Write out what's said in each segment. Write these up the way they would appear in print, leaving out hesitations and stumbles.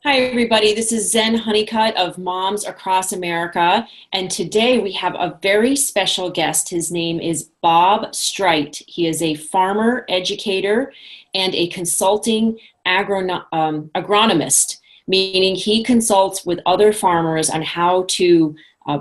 Hi, everybody. This is Zen Honeycutt of Moms Across America. And today we have a very special guest. His name is Bob Streit. He is a farmer, educator, and a consulting agronomist, meaning he consults with other farmers on how to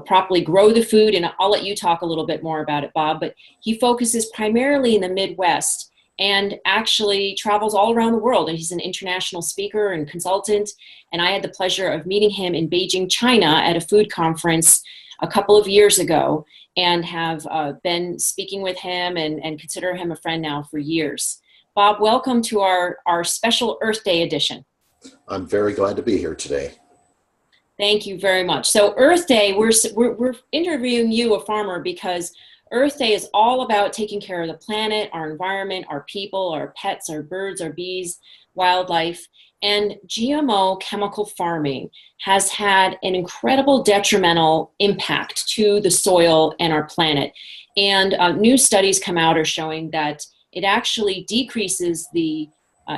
properly grow the food. And I'll let you talk a little bit more about it, Bob. But he focuses primarily in the Midwest and actually travels all around the world. And he's an international speaker and consultant. And I had the pleasure of meeting him in Beijing, China at a food conference a couple of years ago and have been speaking with him and consider him a friend now for years. Bob, welcome to our special Earth Day edition. I'm very glad to be here today. Thank you very much. So Earth Day, we're interviewing you, a farmer, because Earth Day is all about taking care of the planet, our environment, our people, our pets, our birds, our bees, wildlife. And GMO chemical farming has had an incredible detrimental impact to the soil and our planet. And new studies come out are showing that it actually decreases the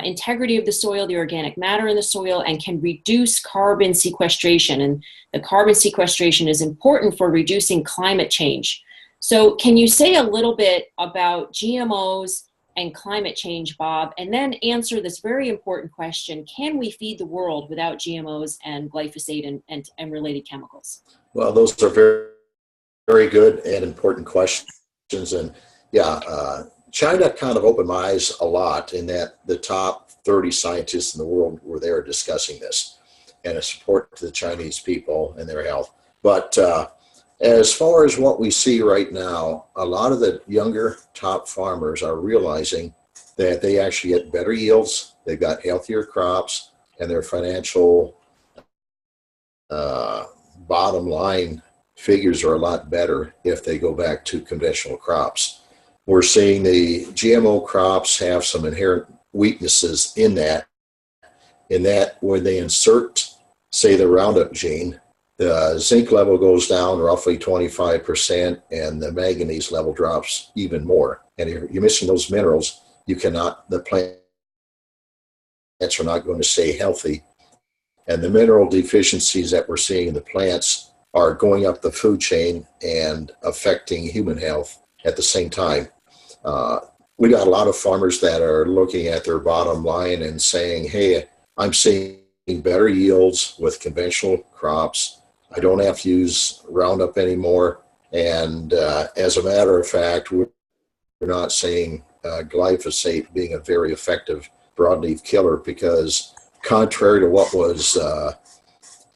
integrity of the soil, the organic matter in the soil, and can reduce carbon sequestration. And the carbon sequestration is important for reducing climate change. So can you say a little bit about GMOs and climate change, Bob, and then answer this very important question: can we feed the world without GMOs and glyphosate and related chemicals? Well, those are very, very good and important questions. And China kind of opened my eyes a lot in that the top 30 scientists in the world were there discussing this and a support to the Chinese people and their health. But as far as what we see right now, a lot of the younger top farmers are realizing that they actually get better yields, they've got healthier crops, and their financial bottom line figures are a lot better if they go back to conventional crops. We're seeing the GMO crops have some inherent weaknesses in that when they insert, say, the Roundup gene, the zinc level goes down roughly 25% and the manganese level drops even more. And if you're missing those minerals, the plants are not going to stay healthy. And the mineral deficiencies that we're seeing in the plants are going up the food chain and affecting human health at the same time. We got a lot of farmers that are looking at their bottom line and saying, hey, I'm seeing better yields with conventional crops. I don't have to use Roundup anymore. And as a matter of fact, we're not seeing glyphosate being a very effective broadleaf killer because contrary to what was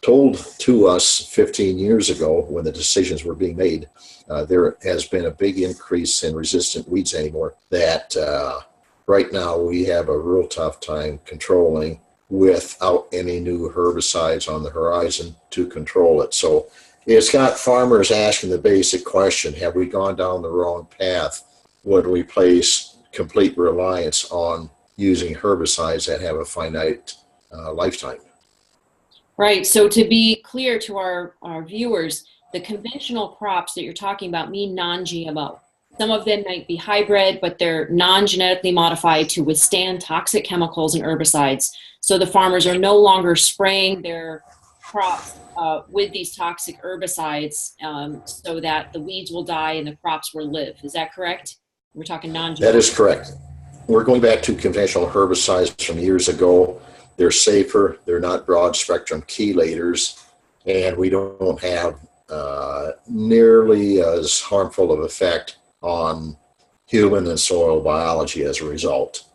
told to us 15 years ago when the decisions were being made, there has been a big increase in resistant weeds anymore that right now we have a real tough time controlling without any new herbicides on the horizon to control it. So it's got farmers asking the basic question: have we gone down the wrong path when we place complete reliance on using herbicides that have a finite lifetime? Right. So to be clear to our viewers, the conventional crops that you're talking about mean non-GMO. Some of them might be hybrid, but they're non-genetically modified to withstand toxic chemicals and herbicides. So the farmers are no longer spraying their crops with these toxic herbicides so that the weeds will die and the crops will live. Is that correct? We're talking non-GMO. That is correct. We're going back to conventional herbicides from years ago. They're safer, they're not broad spectrum chelators, and we don't have nearly as harmful of effect on human and soil biology as a result.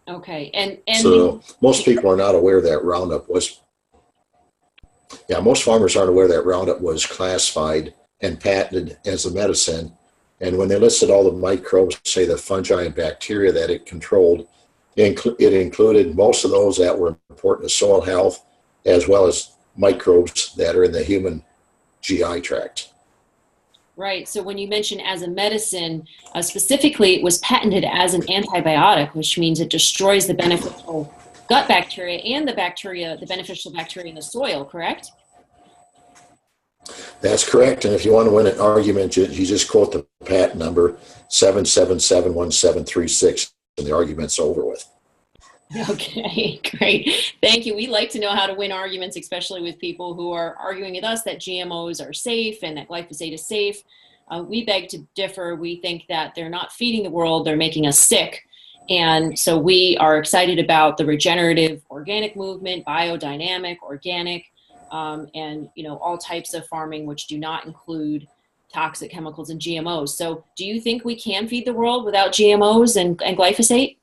Okay, so most people are not aware that most farmers aren't aware that Roundup was classified and patented as a medicine. And when they listed all the microbes, say the fungi and bacteria that it controlled, it included most of those that were important to soil health, as well as microbes that are in the human GI tract. Right. So when you mention as a medicine, specifically, it was patented as an antibiotic, which means it destroys the beneficial gut bacteria and the beneficial bacteria in the soil, correct? That's correct. And if you want to win an argument, you just quote the patent number 7771736, and the argument's over with. Okay, great. Thank you. We like to know how to win arguments, especially with people who are arguing with us that GMOs are safe and that glyphosate is safe. We beg to differ. We think that they're not feeding the world, they're making us sick. And so we are excited about the regenerative organic movement, biodynamic, organic, and all types of farming which do not include toxic chemicals and GMOs. So do you think we can feed the world without GMOs and glyphosate?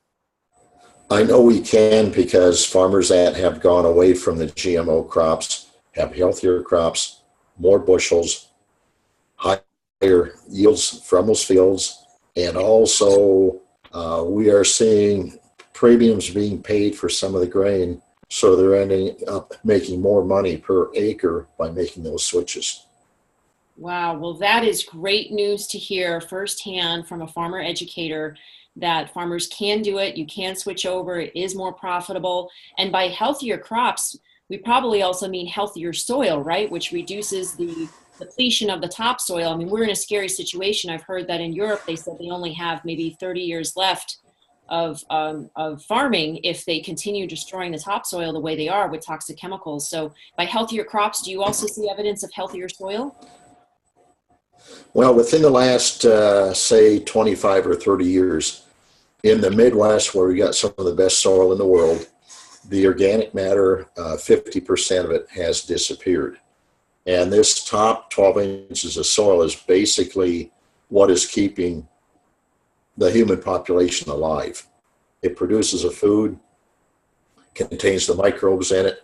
I know we can because farmers that have gone away from the GMO crops have healthier crops, more bushels, higher yields from those fields, and also we are seeing premiums being paid for some of the grain, so they're ending up making more money per acre by making those switches. Wow, well, that is great news to hear firsthand from a farmer educator that farmers can do it. You can switch over, it is more profitable. And by healthier crops, we probably also mean healthier soil, right? Which reduces the depletion of the topsoil. I mean, we're in a scary situation. I've heard that in Europe, they said they only have maybe 30 years left of farming if they continue destroying the topsoil the way they are with toxic chemicals. So by healthier crops, do you also see evidence of healthier soil? Well, within the last, say, 25 or 30 years, in the Midwest, where we got some of the best soil in the world, the organic matter, 50% of it has disappeared. And this top 12 inches of soil is basically what is keeping the human population alive. It produces a food, contains the microbes in it,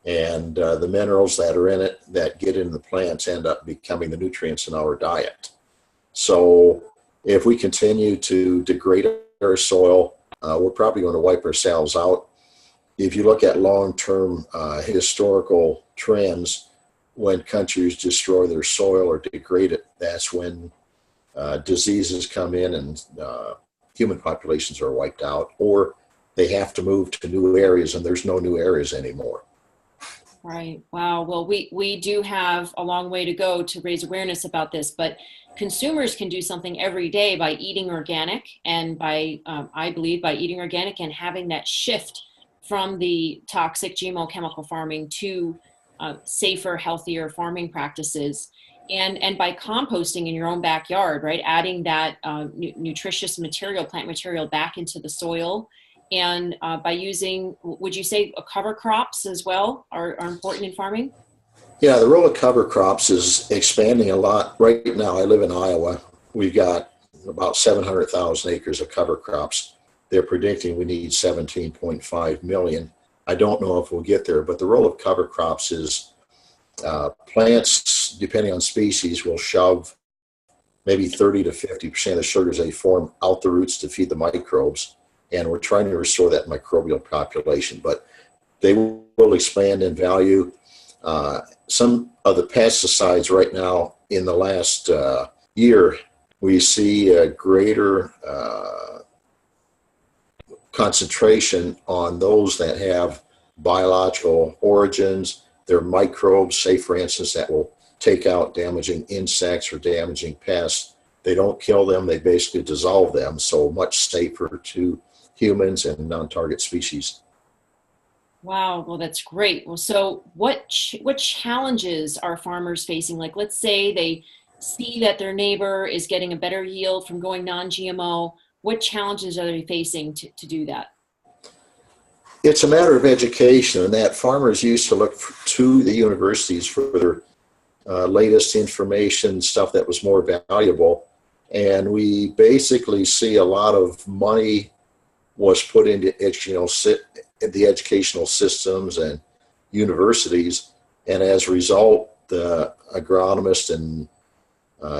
and the minerals that are in it that get into the plants end up becoming the nutrients in our diet. So if we continue to degrade our soil, we're probably going to wipe ourselves out. If you look at long-term historical trends, when countries destroy their soil or degrade it, that's when diseases come in and human populations are wiped out, or they have to move to new areas and there's no new areas anymore. Right. Wow. Well, we do have a long way to go to raise awareness about this, but consumers can do something every day by eating organic and by, I believe, by eating organic and having that shift from the toxic GMO chemical farming to safer, healthier farming practices. And by composting in your own backyard, right? Adding that nutritious material, plant material back into the soil. And by using, would you say cover crops as well are important in farming? Yeah, the role of cover crops is expanding a lot. Right now, I live in Iowa. We've got about 700,000 acres of cover crops. They're predicting we need 17.5 million. I don't know if we'll get there, but the role of cover crops is plants, depending on species, will shove maybe 30 to 50% of the sugars they form out the roots to feed the microbes. And we're trying to restore that microbial population, but they will expand in value. Some of the pesticides right now in the last year, we see a greater concentration on those that have biological origins. They're microbes, say for instance, that will take out damaging insects or damaging pests. They don't kill them, they basically dissolve them, so much safer to humans and non-target species. Wow, well, that's great. Well, so what challenges are farmers facing? Like, let's say they see that their neighbor is getting a better yield from going non-GMO. What challenges are they facing to do that? It's a matter of education, and that farmers used to look to the universities for their latest information, stuff that was more valuable. And we basically see a lot of money was put into the educational systems and universities, and as a result, the agronomists and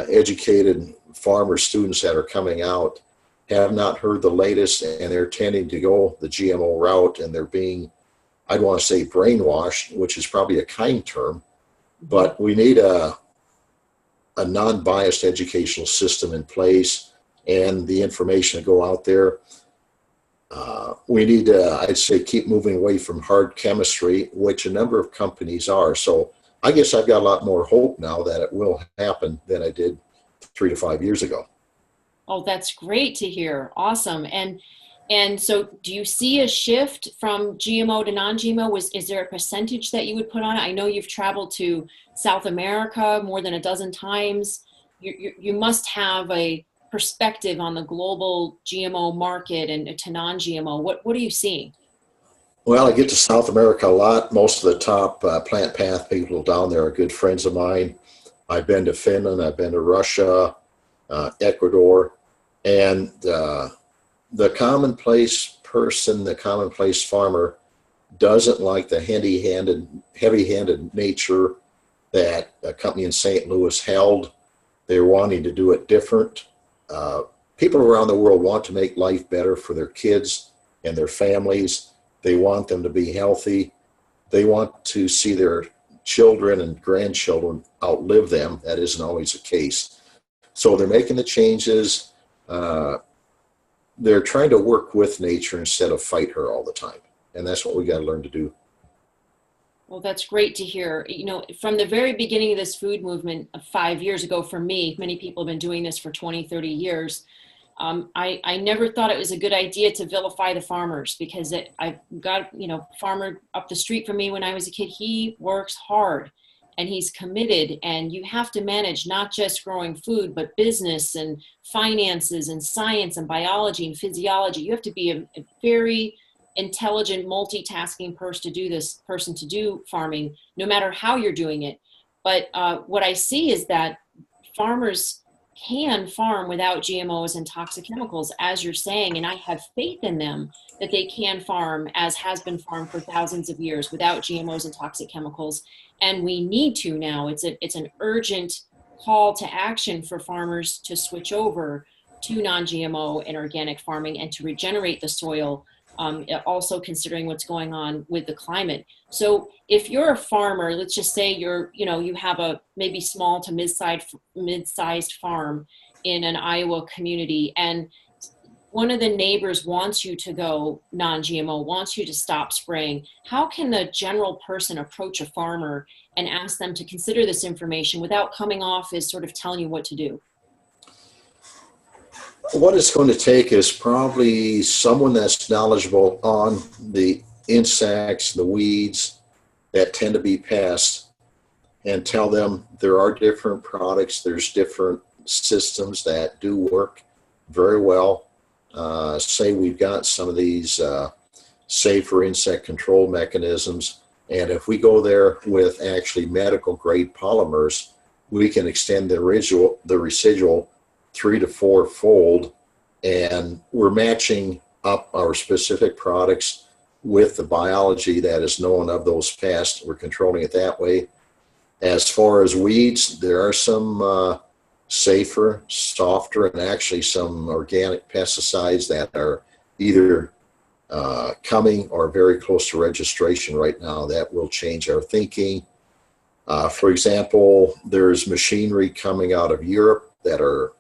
educated farmer students that are coming out have not heard the latest, and they're tending to go the GMO route, and they're being, I'd want to say, brainwashed, which is probably a kind term, but we need a non-biased educational system in place and the information to go out there. We need to, I'd say, keep moving away from hard chemistry, which a number of companies are. So I guess I've got a lot more hope now that it will happen than I did 3 to 5 years ago. Oh, that's great to hear. Awesome. And so do you see a shift from GMO to non-GMO? Is there a percentage that you would put on it? I know you've traveled to South America more than a dozen times. You must have a perspective on the global GMO market and to non-GMO. What are you seeing? Well, I get to South America a lot. Most of the top plant path people down there are good friends of mine. I've been to Finland, I've been to Russia, Ecuador, and the commonplace person, the commonplace farmer doesn't like the heavy-handed nature that a company in St. Louis held. They're wanting to do it different. People around the world want to make life better for their kids and their families. They want them to be healthy. They want to see their children and grandchildren outlive them. That isn't always the case. So they're making the changes. They're trying to work with nature instead of fight her all the time. And that's what we got to learn to do. Well, that's great to hear. You know, from the very beginning of this food movement 5 years ago, for me, many people have been doing this for 20, 30 years. I never thought it was a good idea to vilify the farmers because I've got, farmer up the street from me when I was a kid, he works hard and he's committed, and you have to manage not just growing food, but business and finances and science and biology and physiology. You have to be a very intelligent, multitasking person to do farming, no matter how you're doing it. But what I see is that farmers can farm without GMOs and toxic chemicals, as you're saying, and I have faith in them that they can farm as has been farmed for thousands of years without GMOs and toxic chemicals. And we need to now. It's an urgent call to action for farmers to switch over to non-GMO and organic farming and to regenerate the soil. Also considering what's going on with the climate. So if you're a farmer, let's just say you have a maybe small to mid-sized farm in an Iowa community, and one of the neighbors wants you to go non-GMO, wants you to stop spraying. How can the general person approach a farmer and ask them to consider this information without coming off as sort of telling you what to do? What it's going to take is probably someone that's knowledgeable on the insects, the weeds that tend to be pests, and tell them there are different products, there's different systems that do work very well. Say we've got some of these safer insect control mechanisms, and if we go there with actually medical grade polymers, we can extend the residual 3 to 4 fold, and we're matching up our specific products with the biology that is known of those pests. We're controlling it that way. As far as weeds, there are some safer, softer, and actually some organic pesticides that are either coming or very close to registration right now that will change our thinking. For example, there's machinery coming out of Europe that are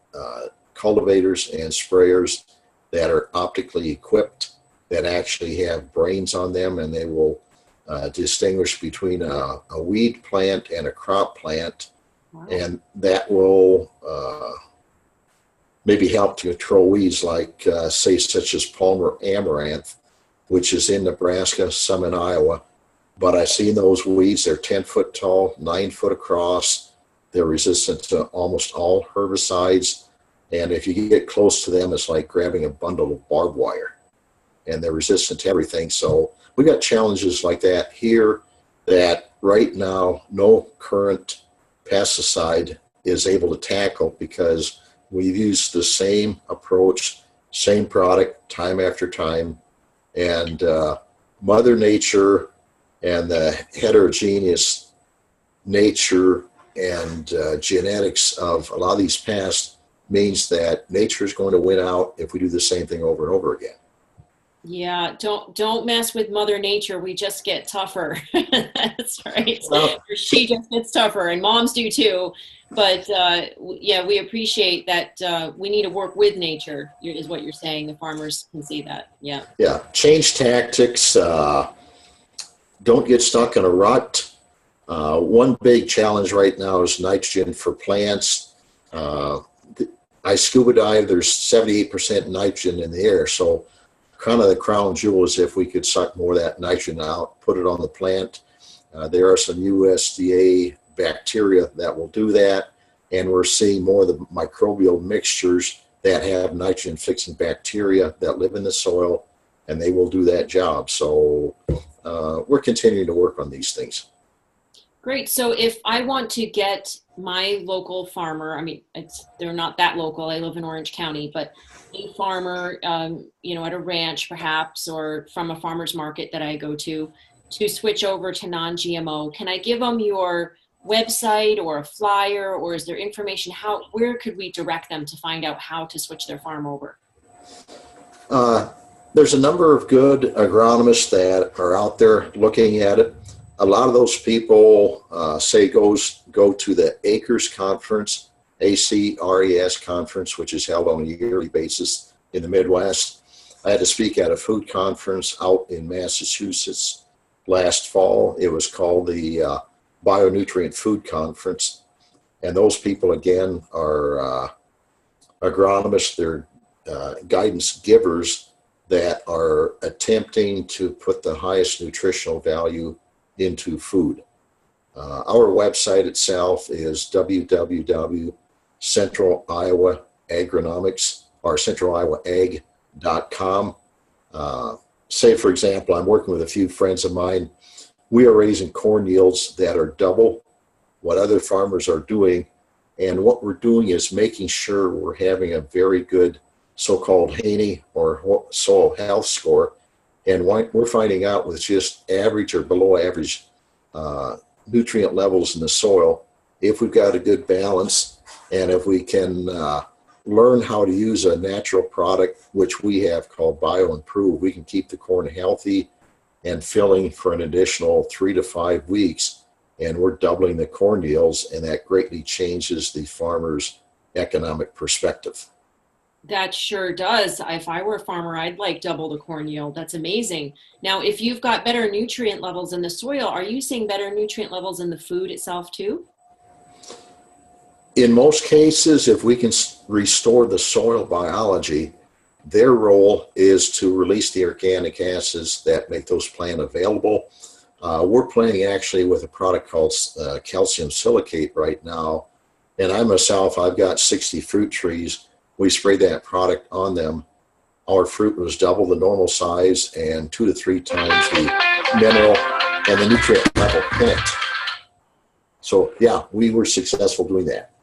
cultivators and sprayers that are optically equipped, that actually have brains on them, and they will distinguish between a weed plant and a crop plant. Wow. And that will maybe help to control weeds like, say, such as Palmer amaranth, which is in Nebraska, some in Iowa. But I've seen those weeds, they're 10 foot tall, 9 foot across. They're resistant to almost all herbicides. And if you get close to them, it's like grabbing a bundle of barbed wire. And they're resistant to everything. So we got challenges like that here that right now no current pesticide is able to tackle, because we've used the same approach, same product time after time. And Mother Nature and the heterogeneous nature and genetics of a lot of these pests means that nature is going to win out if we do the same thing over and over again. Yeah, don't mess with Mother Nature. We just get tougher. That's right. Well, she just gets tougher, and moms do too. But yeah, we appreciate that. We need to work with nature, is what you're saying. The farmers can see that. Yeah. Yeah. Change tactics. Don't get stuck in a rut. One big challenge right now is nitrogen for plants. I scuba dive. There's 78% nitrogen in the air, so kind of the crown jewel is if we could suck more of that nitrogen out, put it on the plant. There are some USDA bacteria that will do that, and we're seeing more of the microbial mixtures that have nitrogen fixing bacteria that live in the soil, and they will do that job. So we're continuing to work on these things. Great. So if I want to get my local farmer, I mean, they're not that local. I live in Orange County, but a farmer, you know, at a ranch perhaps, or from a farmer's market that I go to switch over to non-GMO, can I give them your website or a flyer, or is there information? Where could we direct them to find out how to switch their farm over? There's a number of good agronomists that are out there looking at it. A lot of those people say go to the ACRES conference, ACRES conference, which is held on a yearly basis in the Midwest. I had to speak at a food conference out in Massachusetts last fall. It was called the Bionutrient Food Conference. And those people, again, are agronomists. They're guidance givers that are attempting to put the highest nutritional value into food. Our website itself is centraliowaag.com. Say, for example, I'm working with a few friends of mine. We are raising corn yields that are double what other farmers are doing. And what we're doing is making sure we're having a very good so-called Haney or soil health score. And we're finding out with just average or below average nutrient levels in the soil, if we've got a good balance, and if we can learn how to use a natural product, which we have called BioImprove, we can keep the corn healthy and filling for an additional 3 to 5 weeks, and we're doubling the corn yields, and that greatly changes the farmer's economic perspective. That sure does. If I were a farmer, I'd like double the corn yield. That's amazing. Now, if you've got better nutrient levels in the soil, are you seeing better nutrient levels in the food itself too? In most cases, if we can restore the soil biology, their role is to release the organic acids that make those plant available. We're playing actually with a product called calcium silicate right now. And I myself, I've got 60 fruit trees. We sprayed that product on them. Our fruit was double the normal size and 2 to 3 times the mineral and the nutrient level in it. So yeah, we were successful doing that.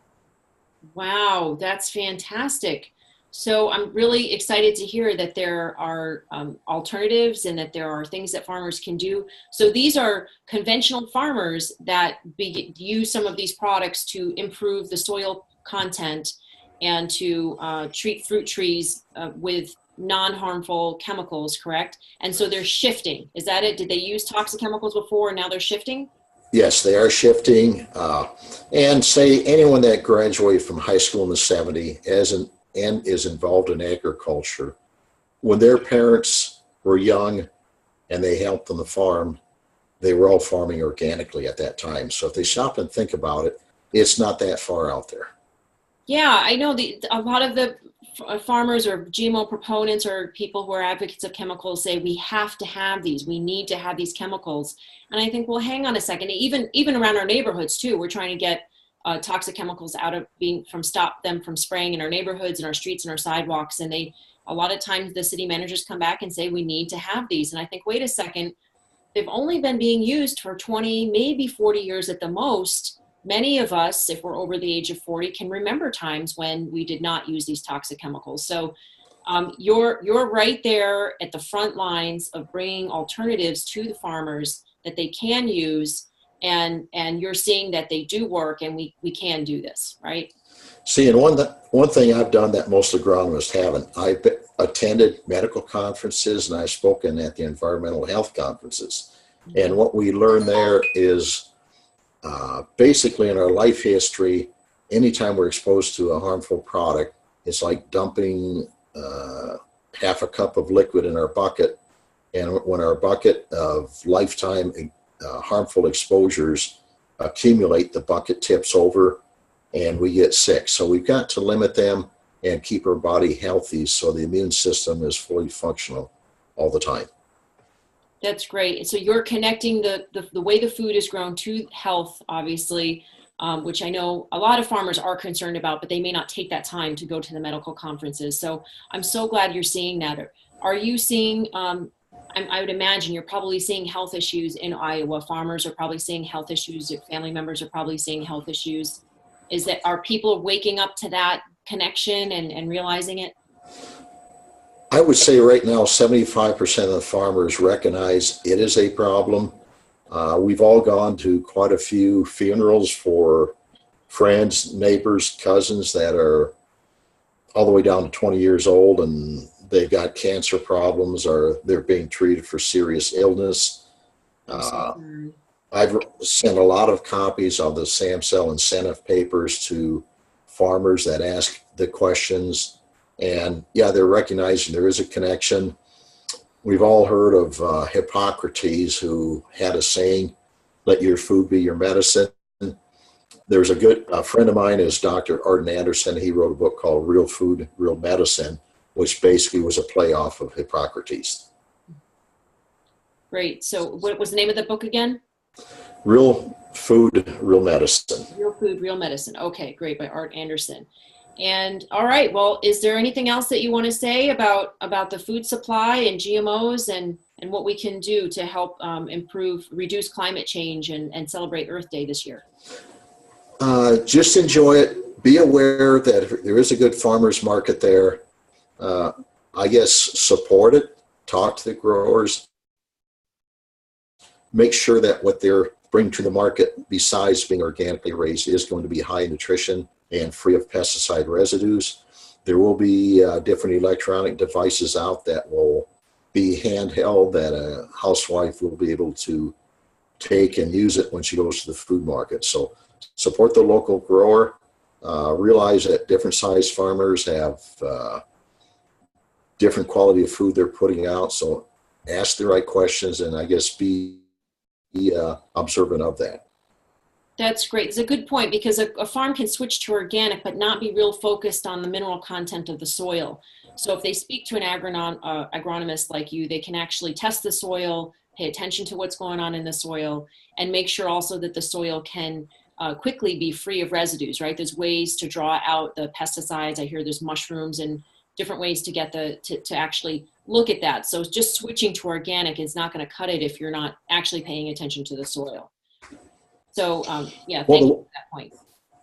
Wow, that's fantastic. So I'm really excited to hear that there are alternatives and that there are things that farmers can do. So these are conventional farmers that use some of these products to improve the soil content and to treat fruit trees with non-harmful chemicals, correct? And so they're shifting. Is that it? Did they use toxic chemicals before and now they're shifting? Yes, they are shifting. And say anyone that graduated from high school in the 70s and is involved in agriculture, when their parents were young and they helped on the farm, they were all farming organically at that time. So if they stop and think about it, it's not that far out there. Yeah, I know a lot of the farmers or GMO proponents or people who are advocates of chemicals say we have to have these, we need to have these chemicals. And I think, well, hang on a second, even around our neighborhoods too, we're trying to get toxic chemicals stop them from spraying in our neighborhoods and our streets and our sidewalks. And a lot of times the city managers come back and say we need to have these. And I think, wait a second, they've only been being used for 20, maybe 40 years at the most. Many of us, if we're over the age of 40, can remember times when we did not use these toxic chemicals. So you're right there at the front lines of bringing alternatives to the farmers that they can use, and you're seeing that they do work, and we can do this, right? See, and one thing I've done that most agronomists haven't, I've attended medical conferences and I've spoken at the environmental health conferences. And what we learn there is basically in our life history, anytime we're exposed to a harmful product, it's like dumping half a cup of liquid in our bucket. And when our bucket of lifetime harmful exposures accumulate, the bucket tips over and we get sick. So we've got to limit them and keep our body healthy so the immune system is fully functional. all the time. That's great. So you're connecting the way the food is grown to health, obviously, which I know a lot of farmers are concerned about, but they may not take that time to go to the medical conferences. So I'm so glad you're seeing that. Are you seeing, I would imagine you're probably seeing health issues in Iowa. Farmers are probably seeing health issues. Your family members are probably seeing health issues. Are people waking up to that connection and realizing it? I would say right now, 75% of the farmers recognize it is a problem. We've all gone to quite a few funerals for friends, neighbors, cousins that are all the way down to 20 years old, and they've got cancer problems or they're being treated for serious illness. I'm so sorry. I've sent a lot of copies of the SAMCEL incentive papers to farmers that ask the questions. And yeah, they're recognizing there is a connection. We've all heard of Hippocrates, who had a saying, "Let your food be your medicine." There's a friend of mine is Dr. Arden Anderson. He wrote a book called Real Food, Real Medicine, which basically was a play off of Hippocrates. Great. So what was the name of the book again? Real Food, Real Medicine. Real Food, Real Medicine. Okay, great, by Art Anderson. And all right, well, is there anything else that you want to say about the food supply and GMOs and what we can do to help reduce climate change and celebrate Earth Day this year? Just enjoy it. Be aware that there is a good farmers market there. I guess support it. Talk to the growers. Make sure that what they're bringing to the market, besides being organically raised, is going to be high in nutrition and free of pesticide residues. There will be different electronic devices out that will be handheld that a housewife will be able to take and use it when she goes to the food market. So support the local grower. Realize that different size farmers have different quality of food they're putting out. So ask the right questions and I guess be observant of that. That's great. It's a good point because a farm can switch to organic but not be real focused on the mineral content of the soil. So if they speak to an agronomist like you, they can actually test the soil, pay attention to what's going on in the soil, and make sure also that the soil can quickly be free of residues, right? There's ways to draw out the pesticides. I hear there's mushrooms and different ways to get to actually look at that. So just switching to organic is not going to cut it if you're not actually paying attention to the soil. So yeah, thank you for that point.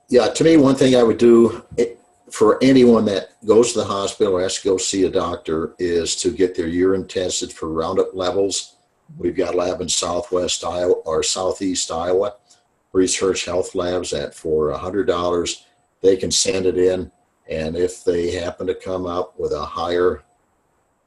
Yeah, to me, one thing I would do for anyone that goes to the hospital or has to go see a doctor is to get their urine tested for Roundup levels. We've got a lab in Southwest Iowa or Southeast Iowa, Research Health Labs, that for $100, they can send it in. And if they happen to come up with a higher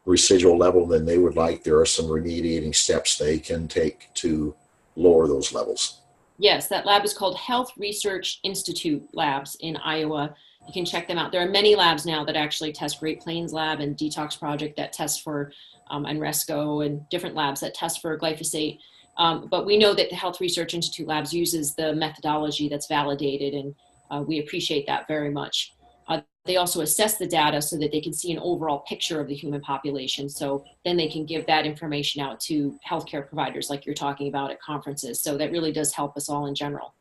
residual level than they would like, there are some remediating steps they can take to lower those levels. Yes, that lab is called Health Research Institute Labs in Iowa. You can check them out. There are many labs now that actually test. Great Plains Lab and Detox Project that test for Resco, and different labs that test for glyphosate. But we know that the Health Research Institute Labs uses the methodology that's validated, and we appreciate that very much. They also assess the data so that they can see an overall picture of the human population. So then they can give that information out to healthcare providers like you're talking about at conferences. So that really does help us all in general.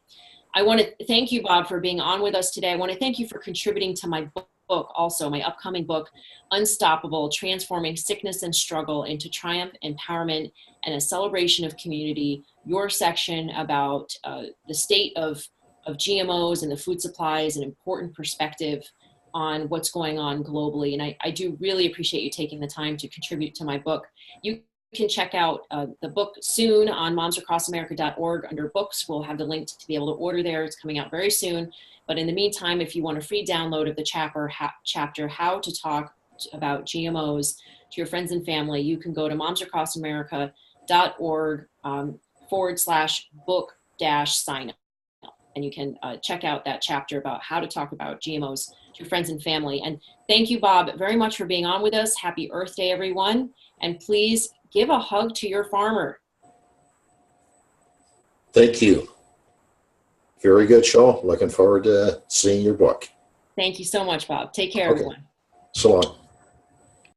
I want to thank you, Bob, for being on with us today. I want to thank you for contributing to my book, also my upcoming book, Unstoppable: Transforming Sickness and Struggle into Triumph, Empowerment, and a Celebration of Community. Your section about the state of GMOs and the food supply is an important perspective on what's going on globally. And I do really appreciate you taking the time to contribute to my book. You can check out the book soon on momsacrossamerica.org under books. We'll have the link to be able to order there. It's coming out very soon. But in the meantime, if you want a free download of the chapter, How to Talk About GMOs to Your Friends and Family, you can go to momsacrossamerica.org /book-sign up. And you can check out that chapter about how to talk about GMOs to your friends and family. And thank you, Bob, very much for being on with us. Happy Earth Day, everyone. And please give a hug to your farmer. Thank you. Very good show. Looking forward to seeing your book. Thank you so much, Bob. Take care, everyone. So long.